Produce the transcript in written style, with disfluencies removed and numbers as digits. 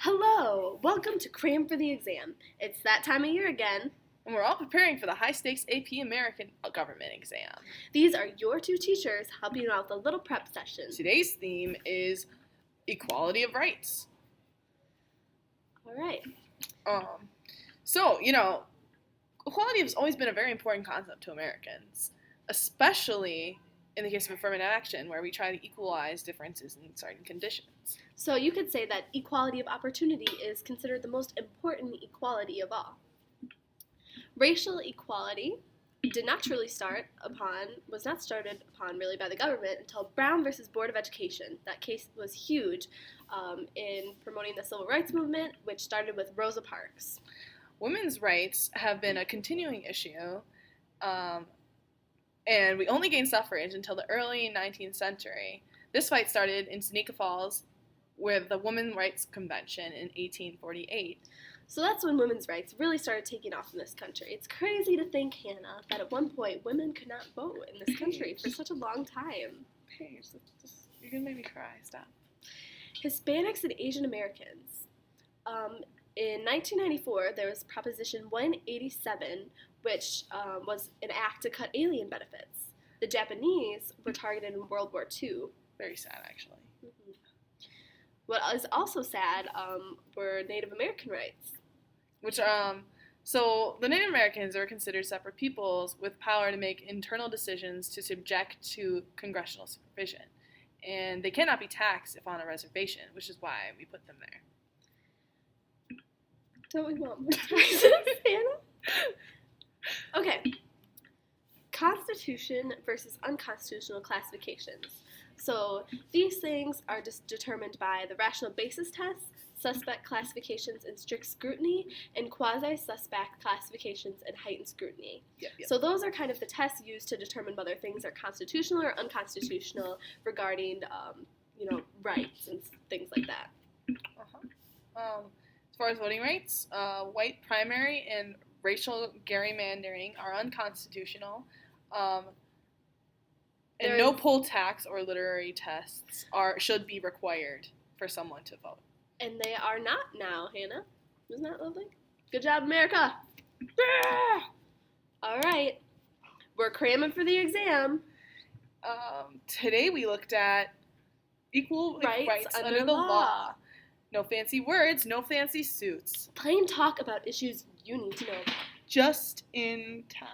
Hello! Welcome to Cram for the Exam. It's that time of year again. And we're all preparing for the high-stakes AP American government exam. These are your two teachers helping you out with a little prep session. Today's theme is equality of rights. All right. Equality has always been a very important concept to Americans, especially in the case of affirmative action, where we try to equalize differences in certain conditions. So you could say that equality of opportunity is considered the most important equality of all. Racial equality was not started upon really by the government until Brown versus Board of Education. That case was huge in promoting the civil rights movement, which started with Rosa Parks. Women's rights have been a continuing issue, and we only gained suffrage until the early 19th century. This fight started in Seneca Falls with the Women's Rights Convention in 1848. So that's when women's rights really started taking off in this country. It's crazy to think, Hannah, that at one point women could not vote in this country for such a long time. Hey, you're going to make me cry. Stop. Hispanics and Asian Americans. In 1994, there was Proposition 187, which was an act to cut alien benefits. The Japanese were targeted in World War II. Very sad, actually. Mm-hmm. What is also sad were Native American rights. So the Native Americans are considered separate peoples with power to make internal decisions to subject to congressional supervision. And they cannot be taxed if on a reservation, which is why we put them there. Don't we want more taxes, Hannah? Okay. Constitution versus unconstitutional classifications. So these things are just determined by the rational basis test, suspect classifications and strict scrutiny, and quasi-suspect classifications and heightened scrutiny. Yep. So those are kind of the tests used to determine whether things are constitutional or unconstitutional regarding, rights and things like that. As far as voting rights, white primary and racial gerrymandering are unconstitutional. And no poll tax or literary tests should be required for someone to vote. And they are not now, Hannah. Isn't that lovely? Good job, America! Yeah! All right. We're cramming for the exam. Today we looked at equal rights under the law. No fancy words, no fancy suits. Plain talk about issues you need to know about. Just in time.